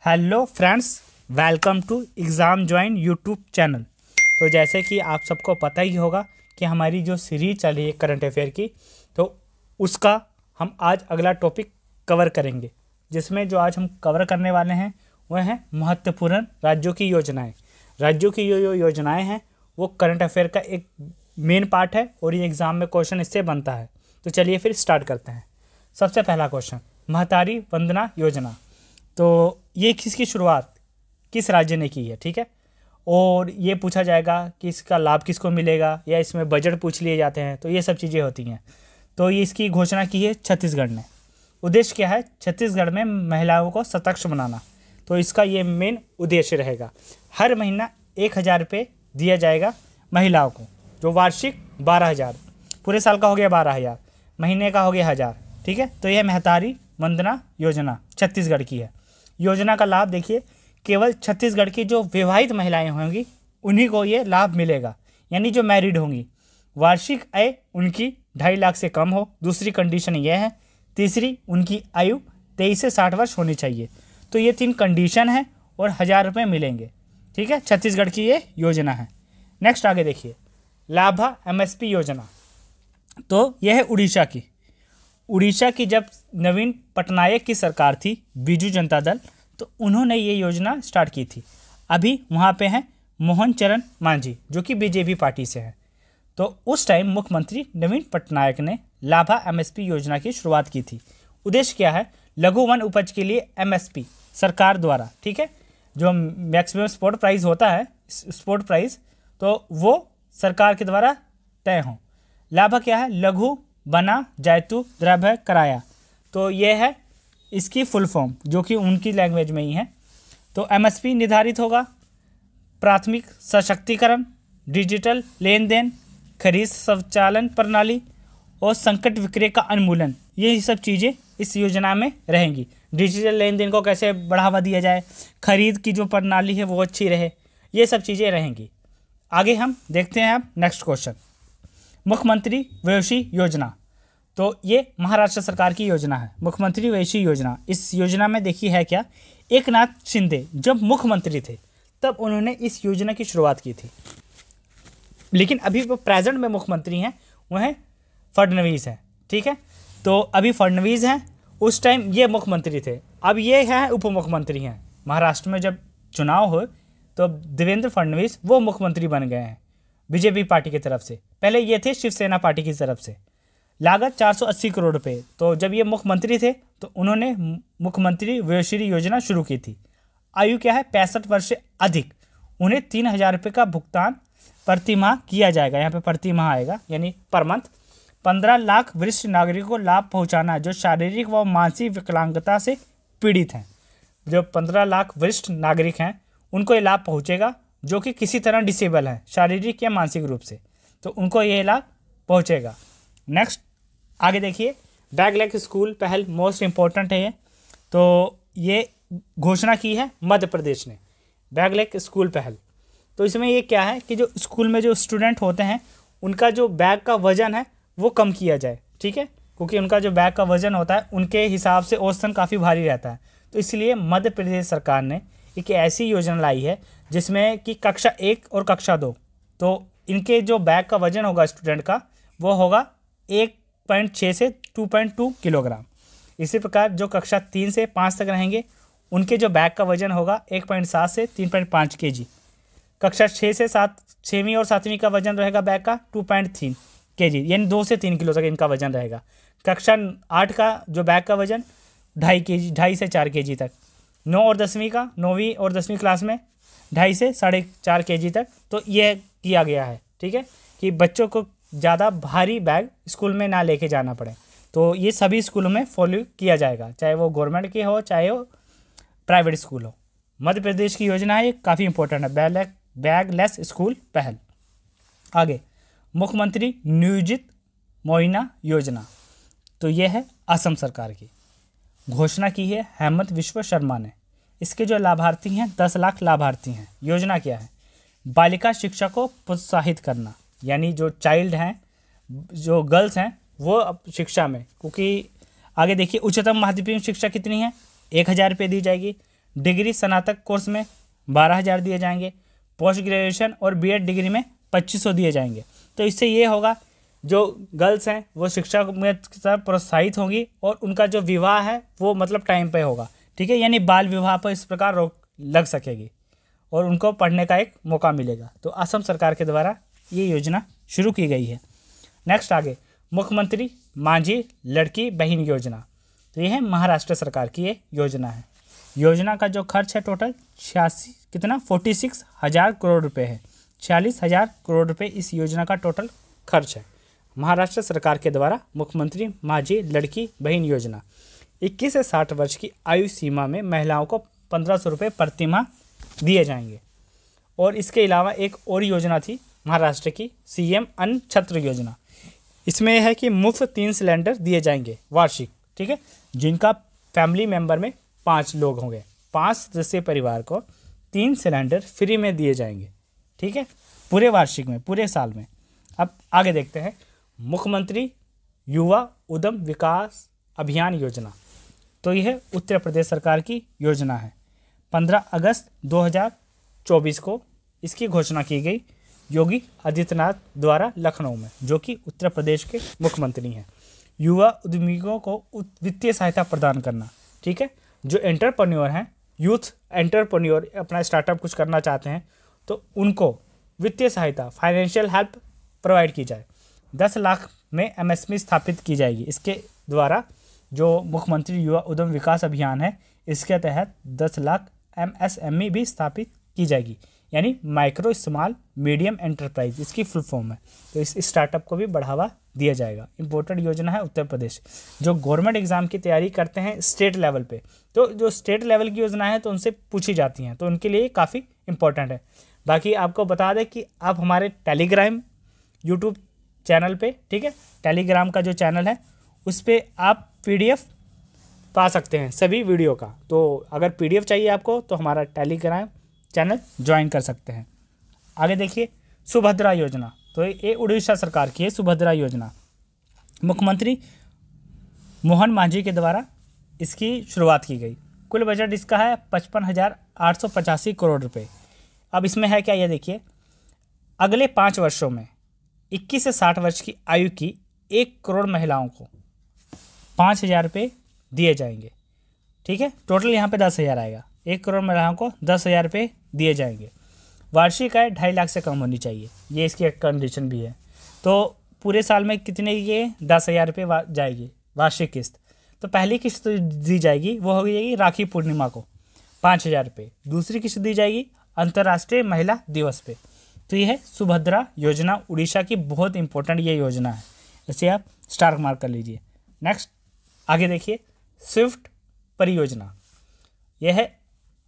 Hello friends, welcome to exam join YouTube channel. तो जैसे कि आप सबको पता ही होगा कि हमारी जो सीरीज चल रही है करंट अफेयर की, तो उसका हम आज अगला टॉपिक कवर करेंगे, जिसमें जो आज हम कवर करने वाले हैं वह है महत्वपूर्ण राज्यों की योजनाएं। राज्यों की जो योजनाएं हैं वो करंट अफेयर का एक मेन पार्ट है और ये एग्ज़ाम में क्वेश्चन इससे बनता है। तो चलिए फिर स्टार्ट करते हैं। सबसे पहला क्वेश्चन, महतारी वंदना योजना। तो ये किसकी शुरुआत किस राज्य ने की है, ठीक है। और ये पूछा जाएगा कि इसका लाभ किसको मिलेगा, या इसमें बजट पूछ लिए जाते हैं, तो ये सब चीज़ें होती हैं। तो ये इसकी घोषणा की है छत्तीसगढ़ ने। उद्देश्य क्या है? छत्तीसगढ़ में महिलाओं को सशक्त बनाना। तो इसका ये मेन उद्देश्य रहेगा। हर महीना 1,000 रुपये दिया जाएगा महिलाओं को, जो वार्षिक 12,000, पूरे साल का हो गया 12,000, महीने का हो गया 1,000, ठीक है। तो यह महतारी वंदना योजना छत्तीसगढ़ की है। योजना का लाभ देखिए, केवल छत्तीसगढ़ की जो विवाहित महिलाएं होंगी उन्हीं को ये लाभ मिलेगा, यानी जो मैरिड होंगी। वार्षिक आय उनकी 2.5 लाख से कम हो, दूसरी कंडीशन ये है। तीसरी, उनकी आयु 23 से 60 वर्ष होनी चाहिए। तो ये 3 कंडीशन है और 1,000 रुपये मिलेंगे, ठीक है। छत्तीसगढ़ की ये योजना है। नेक्स्ट आगे देखिए, लाभा MSP योजना। तो यह है उड़ीसा की। उड़ीसा की जब नवीन पटनायक की सरकार थी, बीजू जनता दल, तो उन्होंने ये योजना स्टार्ट की थी। अभी वहाँ पे हैं मोहन चरण मांझी, जो कि बीजेपी पार्टी से हैं। तो उस टाइम मुख्यमंत्री नवीन पटनायक ने लाभा MSP योजना की शुरुआत की थी। उद्देश्य क्या है? लघु वन उपज के लिए MSP सरकार द्वारा, ठीक है, जो मैक्सिमम सपोर्ट प्राइस होता है, सपोर्ट प्राइस, तो वो सरकार के द्वारा तय हो। लाभा क्या है? लघु बना जायतु द्रव्य कराया। तो ये है इसकी फुल फॉर्म, जो कि उनकी लैंग्वेज में ही है। तो MSP निर्धारित होगा प्राथमिक सशक्तिकरण, डिजिटल लेन देन, खरीद संचालन प्रणाली और संकट विक्रय का उन्मूलन। ये सब चीज़ें इस योजना में रहेंगी। डिजिटल लेन देन को कैसे बढ़ावा दिया जाए, खरीद की जो प्रणाली है वो अच्छी रहे, ये सब चीज़ें रहेंगी। आगे हम देखते हैं अब नेक्स्ट क्वेश्चन, मुख्यमंत्री वयोश्री योजना। तो ये महाराष्ट्र सरकार की योजना है, मुख्यमंत्री वयोश्री योजना। इस योजना में देखिए है क्या, एकनाथ शिंदे जब मुख्यमंत्री थे तब उन्होंने इस योजना की शुरुआत की थी। लेकिन अभी वो प्रेजेंट में मुख्यमंत्री हैं, वह फडणवीस हैं, ठीक है। तो अभी फडणवीस हैं, उस टाइम ये मुख्यमंत्री थे, अब ये हैं उप मुख्यमंत्री हैं। महाराष्ट्र में जब चुनाव हो तो देवेंद्र फडणवीस वो मुख्यमंत्री बन गए हैं बीजेपी पार्टी की तरफ से। पहले ये थे शिवसेना पार्टी की तरफ से। लागत 480 करोड़ रुपए। तो जब ये मुख्यमंत्री थे तो उन्होंने मुख्यमंत्री वयोश्री योजना शुरू की थी। आयु क्या है? 65 वर्ष से अधिक। उन्हें 3,000 रुपये का भुगतान प्रति माह किया जाएगा। यहाँ पे प्रति माह आएगा, यानी पर मंथ। 15 लाख वरिष्ठ नागरिकों को लाभ पहुँचाना जो शारीरिक व मानसिक विकलांगता से पीड़ित हैं। जो 15 लाख वरिष्ठ नागरिक हैं उनको ये लाभ पहुँचेगा, जो कि किसी तरह डिसेबल हैं, शारीरिक या मानसिक रूप से, तो उनको ये लाभ पहुँचेगा। नेक्स्ट आगे देखिए, बैकलैग स्कूल पहल मोस्ट इम्पोर्टेंट है ये। तो ये घोषणा की है मध्य प्रदेश ने, बैकलैग स्कूल पहल। तो इसमें ये क्या है कि जो स्कूल में जो स्टूडेंट होते हैं उनका जो बैग का वजन है वो कम किया जाए, ठीक है, क्योंकि उनका जो बैग का वजन होता है उनके हिसाब से औसतन काफ़ी भारी रहता है। तो इसलिए मध्य प्रदेश सरकार ने एक ऐसी योजना लाई है जिसमें कि कक्षा 1 और कक्षा 2, तो इनके जो बैग का वजन होगा स्टूडेंट का वो होगा 1.6 से 2.2 किलोग्राम। इसी प्रकार जो कक्षा 3 से 5 तक रहेंगे उनके जो बैग का वजन होगा 1.7 से 3.5 kg। कक्षा 6 से 7, 6वीं और 7वीं का वजन रहेगा बैग का 2.3 kg, यानी 2 से 3 किलो तक इनका वजन रहेगा। कक्षा 8 का जो बैग का वजन 2.5 kg, 2.5 से 4 kg तक। 9 और 10वीं का, 9वीं और 10वीं क्लास में 2.5 से 4.5 kg तक। तो यह किया गया है, ठीक है, कि बच्चों को ज़्यादा भारी बैग स्कूल में ना लेके जाना पड़े। तो ये सभी स्कूलों में फॉलो किया जाएगा, चाहे वो गवर्नमेंट के हो चाहे वो प्राइवेट स्कूल हो। मध्य प्रदेश की योजना है, ये काफ़ी इंपॉर्टेंट है, बैगलेस स्कूल पहल। आगे, मुख्यमंत्री नियोजित मुआयना योजना। तो ये है असम सरकार की, घोषणा की है हेमंत विश्व शर्मा ने। इसके जो लाभार्थी हैं 10 लाख लाभार्थी हैं। योजना क्या है? बालिका शिक्षा को प्रोत्साहित करना, यानी जो चाइल्ड हैं, जो गर्ल्स हैं, वो शिक्षा में, क्योंकि आगे देखिए उच्चतम माध्यमिक शिक्षा कितनी है? 1,000 रुपये दी जाएगी। डिग्री स्नातक कोर्स में 12,000 दिए जाएंगे, पोस्ट ग्रेजुएशन और बीएड डिग्री में 2,500 दिए जाएंगे। तो इससे ये होगा जो गर्ल्स हैं वो शिक्षा में प्रोत्साहित होंगी और उनका जो विवाह है वो मतलब टाइम पे होगा, ठीक है, यानी बाल विवाह पर इस प्रकार रोक लग सकेगी और उनको पढ़ने का एक मौका मिलेगा। तो असम सरकार के द्वारा ये योजना शुरू की गई है। नेक्स्ट आगे मुख्यमंत्री माझी लड़की बहन योजना। तो ये है महाराष्ट्र सरकार की ये योजना है। योजना का जो खर्च है टोटल 46,000 करोड़ रुपए है। 46,000 करोड़ रुपए इस योजना का टोटल खर्च है। महाराष्ट्र सरकार के द्वारा मुख्यमंत्री माझी लड़की बहन योजना 21 से 60 वर्ष की आयु सीमा में महिलाओं को 1,500 रुपये प्रतिमाह दिए जाएंगे। और इसके अलावा एक और योजना थी महाराष्ट्र की सीएम अन्न छत्र योजना। इसमें है कि मुफ्त 3 सिलेंडर दिए जाएंगे वार्षिक, ठीक है, जिनका फैमिली मेंबर में 5 लोग होंगे। 5 सदस्यीय परिवार को 3 सिलेंडर फ्री में दिए जाएंगे, ठीक है, पूरे वार्षिक में, पूरे साल में। अब आगे देखते हैं मुख्यमंत्री युवा उद्यम विकास अभियान योजना। तो यह उत्तर प्रदेश सरकार की योजना है। 15 अगस्त 2024 को इसकी घोषणा की गई योगी आदित्यनाथ द्वारा लखनऊ में, जो कि उत्तर प्रदेश के मुख्यमंत्री हैं। युवा उद्यमियों को वित्तीय सहायता प्रदान करना, ठीक है, जो एंटरप्रेन्योर हैं, यूथ एंटरप्रेन्योर अपना स्टार्टअप कुछ करना चाहते हैं तो उनको वित्तीय सहायता फाइनेंशियल हेल्प प्रोवाइड की जाए। 10 लाख में एमएसएमई स्थापित की जाएगी। इसके द्वारा जो मुख्यमंत्री युवा उद्यम विकास अभियान है इसके तहत 10 लाख एमएसएमई भी स्थापित की जाएगी, यानी माइक्रो स्मॉल मीडियम एंटरप्राइज इसकी फुल फॉर्म है। तो इस स्टार्टअप को भी बढ़ावा दिया जाएगा। इम्पोर्टेंट योजना है उत्तर प्रदेश। जो गवर्नमेंट एग्जाम की तैयारी करते हैं स्टेट लेवल पे, तो जो स्टेट लेवल की योजना है तो उनसे पूछी जाती हैं, तो उनके लिए काफ़ी इंपॉर्टेंट है। बाकी आपको बता दें कि आप हमारे टेलीग्राम यूट्यूब चैनल पे, ठीक है, टेलीग्राम का जो चैनल है उस पर आप PDF पा सकते हैं सभी वीडियो का। तो अगर PDF चाहिए आपको तो हमारा टेलीग्राम चैनल ज्वाइन कर सकते हैं। आगे देखिए सुभद्रा योजना। तो ये उड़ीसा सरकार की है सुभद्रा योजना। मुख्यमंत्री मोहन मांझी के द्वारा इसकी शुरुआत की गई। कुल बजट इसका है 55,885 करोड़ रुपए। अब इसमें है क्या, ये देखिए, अगले 5 वर्षों में 21 से 60 वर्ष की आयु की 1 करोड़ महिलाओं को 5,000 रुपये दिए जाएंगे, ठीक है। टोटल यहाँ पे 10,000 आएगा। 1 करोड़ महिलाओं को 10,000 रुपये दिए जाएंगे। वार्षिक आय 2.5 लाख से कम होनी चाहिए, ये इसकी एक कंडीशन भी है। तो पूरे साल में कितने ये 10,000 रुपये जाएगी वार्षिक किस्त। तो पहली किस्त दी जाएगी वो हो जाएगी राखी पूर्णिमा को 5,000 रुपये। दूसरी किस्त दी जाएगी अंतर्राष्ट्रीय महिला दिवस पे। तो ये है सुभद्रा योजना, उड़ीसा की बहुत इंपॉर्टेंट ये योजना है, इसे आप स्टार मार्क कर लीजिए। नेक्स्ट आगे देखिए स्विफ्ट परियोजना। यह है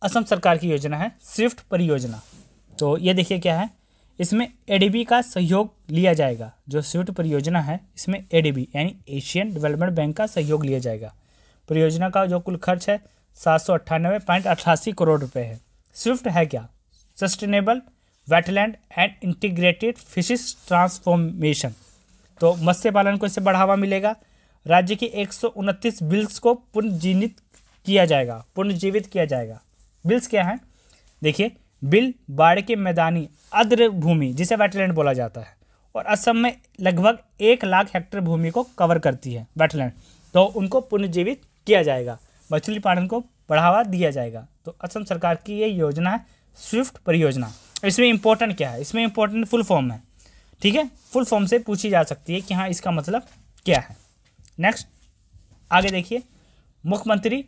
असम सरकार की योजना है स्विफ्ट परियोजना। तो ये देखिए क्या है, इसमें ADB का सहयोग लिया जाएगा। जो स्विफ्ट परियोजना है इसमें ADB यानी एशियन डेवलपमेंट बैंक का सहयोग लिया जाएगा। परियोजना का जो कुल खर्च है 798.88 करोड़ रुपए है। स्विफ्ट है क्या, sustainable wetland and integrated fishes transformation. तो मत्स्य पालन को इससे बढ़ावा मिलेगा। राज्य की 129 बिल्स को पुनर्जीवित किया जाएगा। बिल्स क्या है, देखिए, बिल बाढ़ के मैदानी आर्द्र भूमि जिसे वेटलैंड बोला जाता है, और असम में लगभग 1 लाख हेक्टेयर भूमि को कवर करती है वेटलैंड, तो उनको पुनर्जीवित किया जाएगा। मछली पालन को बढ़ावा दिया जाएगा। तो असम सरकार की ये योजना है स्विफ्ट परियोजना। इसमें इंपॉर्टेंट क्या है, इसमें इंपॉर्टेंट फुल फॉर्म है, ठीक है, फुल फॉर्म से पूछी जा सकती है कि हाँ इसका मतलब क्या है। नेक्स्ट आगे देखिए मुख्यमंत्री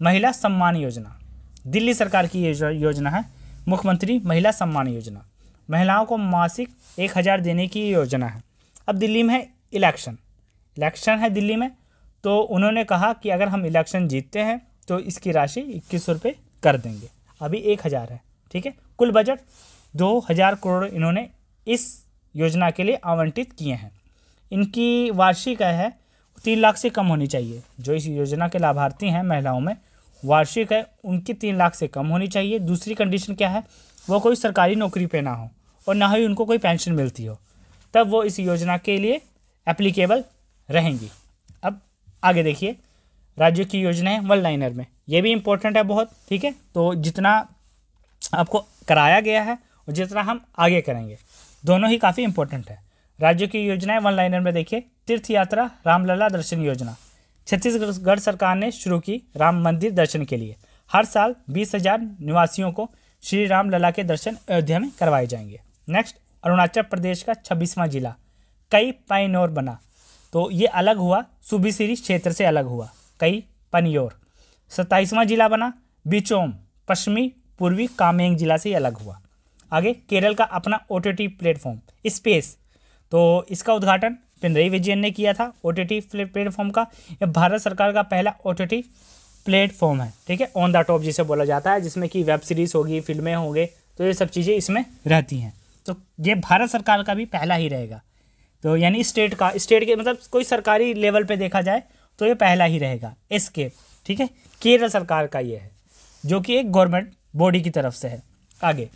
महिला सम्मान योजना। दिल्ली सरकार की योजना है मुख्यमंत्री महिला सम्मान योजना। महिलाओं को मासिक 1,000 देने की योजना है। अब दिल्ली में है इलेक्शन है दिल्ली में, तो उन्होंने कहा कि अगर हम इलेक्शन जीतते हैं तो इसकी राशि 2,100 रुपये कर देंगे। अभी 1,000 है, ठीक है। कुल बजट 2,000 करोड़ इन्होंने इस योजना के लिए आवंटित किए हैं। इनकी वार्षिक आय है 3 लाख से कम होनी चाहिए। जो इस योजना के लाभार्थी हैं महिलाओं में, वार्षिक आय उनकी 3 लाख से कम होनी चाहिए। दूसरी कंडीशन क्या है, वो कोई सरकारी नौकरी पे ना हो और ना ही उनको कोई पेंशन मिलती हो, तब वो इस योजना के लिए एप्लीकेबल रहेंगी। अब आगे देखिए राज्यों की योजनाएं वन लाइनर में, ये भी इंपॉर्टेंट है बहुत, ठीक है। तो जितना आपको कराया गया है और जितना हम आगे करेंगे, दोनों ही काफ़ी इंपॉर्टेंट है। राज्यों की योजनाएं वन लाइनर में देखिए, तीर्थ यात्रा रामलला दर्शन योजना छत्तीसगढ़ सरकार ने शुरू की राम मंदिर दर्शन के लिए। हर साल 20,000 निवासियों को श्री राम लला के दर्शन अयोध्या में करवाए जाएंगे। नेक्स्ट, अरुणाचल प्रदेश का 26वां जिला कई पाइनोर बना, तो ये अलग हुआ, सुबीसिरी क्षेत्र से अलग हुआ, कई पनियोर। 27वां जिला बना बिचोम, पश्चिमी पूर्वी कामेंग जिला से अलग हुआ। आगे, केरल का अपना OTT प्लेटफॉर्म स्पेस, तो इसका उद्घाटन पिनरई विजयन ने किया था। OTT प्लेटफॉर्म का, यह भारत सरकार का पहला OTT प्लेटफॉर्म है, ठीक है, ऑन द टॉप जिसे बोला जाता है, जिसमें कि वेब सीरीज़ होगी, फिल्में होंगे, तो ये सब चीज़ें इसमें रहती हैं। तो ये भारत सरकार का भी पहला ही रहेगा, तो यानी स्टेट के मतलब कोई सरकारी लेवल पे देखा जाए तो ये पहला ही रहेगा। एस्केप, ठीक है, केरल सरकार का ये है, जो कि एक गवर्नमेंट बॉडी की तरफ से है। आगे,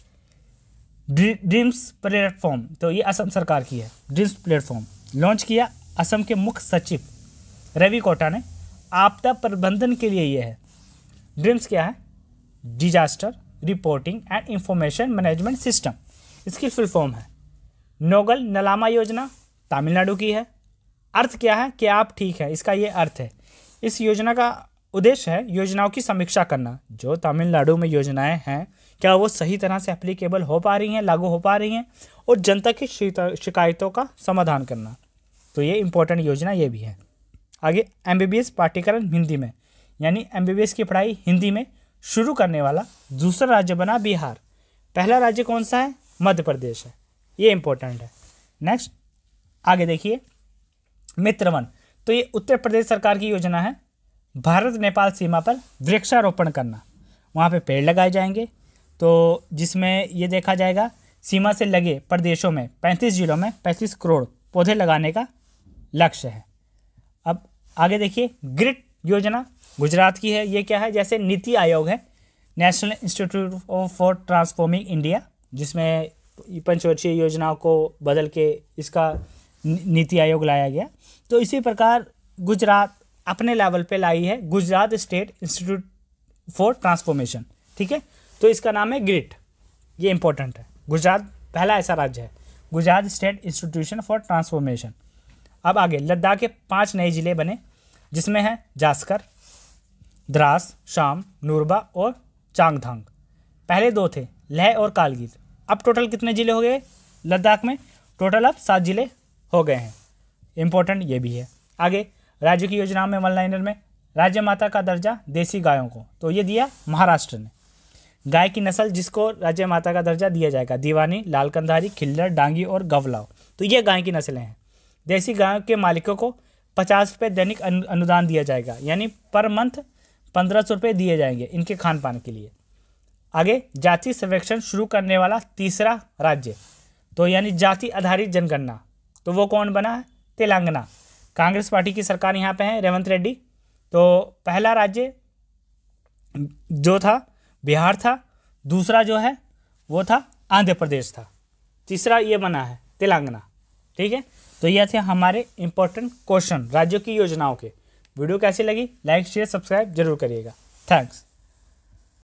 ड्रीम्स प्लेटफॉर्म, तो ये असम सरकार की है। ड्रीम्स प्लेटफॉर्म लॉन्च किया असम के मुख्य सचिव रवि कोटा ने। आपदा प्रबंधन के लिए ये है। ड्रीम्स क्या है? Disaster reporting and information management system, इसकी फुल फॉर्म है। नोगल नलामा योजना तमिलनाडु की है। अर्थ क्या है कि आप ठीक है, इसका ये अर्थ है। इस योजना का उद्देश्य है योजनाओं की समीक्षा करना। जो तमिलनाडु में योजनाएं हैं, क्या वो सही तरह से एप्लीकेबल हो पा रही हैं, लागू हो पा रही हैं, और जनता की शिकायतों का समाधान करना। तो ये इंपॉर्टेंट योजना ये भी है। आगे, MBBS पाठ्यक्रम हिंदी में, यानी MBBS की पढ़ाई हिंदी में शुरू करने वाला दूसरा राज्य बना बिहार। पहला राज्य कौन सा है? मध्य प्रदेश है, ये इंपॉर्टेंट है। नेक्स्ट, आगे देखिए, मित्र वन, तो ये उत्तर प्रदेश सरकार की योजना है। भारत नेपाल सीमा पर वृक्षारोपण करना, वहाँ पे पेड़ लगाए जाएंगे, तो जिसमें ये देखा जाएगा सीमा से लगे प्रदेशों में 35 जिलों में 35 करोड़ पौधे लगाने का लक्ष्य है। अब आगे देखिए, ग्रिड योजना गुजरात की है। ये क्या है? जैसे नीति आयोग है, national institute for transforming India, जिसमें पंचवर्षीय योजनाओं को बदल के इसका नीति आयोग लाया गया। तो इसी प्रकार गुजरात अपने लेवल पे लाई है Gujarat state institute for transformation, ठीक है, तो इसका नाम है ग्रिड। ये इंपॉर्टेंट है, गुजरात पहला ऐसा राज्य है, Gujarat state institution for transformation. अब आगे, लद्दाख के 5 नए जिले बने, जिसमें है जास्कर, द्रास, शाम, नूरबा और चांगथांग। पहले 2 थे, लेह और कारगिल। अब टोटल कितने जिले हो गए लद्दाख में? टोटल अब 7 जिले हो गए हैं। इंपॉर्टेंट ये भी है। आगे, राज्य की योजना में वन लाइनर में, राज्य माता का दर्जा देसी गायों को, तो ये दिया महाराष्ट्र ने। गाय की नस्ल जिसको राज्य माता का दर्जा दिया जाएगा, दीवानी, लाल कंधारी, खिल्लर, डांगी और गवलाव, तो ये गाय की नस्लें हैं। देसी गायों के मालिकों को 50 रुपये दैनिक अनुदान दिया जाएगा, यानी पर मंथ 1500 रुपये दिए जाएंगे इनके खान पान के लिए। आगे, जाति सर्वेक्षण शुरू करने वाला तीसरा राज्य, तो यानी जाति आधारित जनगणना, तो वो कौन बना है? तेलंगाना। कांग्रेस पार्टी की सरकार यहाँ पे है, रेवंत रेड्डी। तो पहला राज्य जो था बिहार था, दूसरा जो है वो था आंध्र प्रदेश था, तीसरा ये बना है तेलंगाना, ठीक है। तो ये थे हमारे इंपॉर्टेंट क्वेश्चन राज्यों की योजनाओं के। वीडियो कैसी लगी? लाइक शेयर सब्सक्राइब जरूर करिएगा। थैंक्स।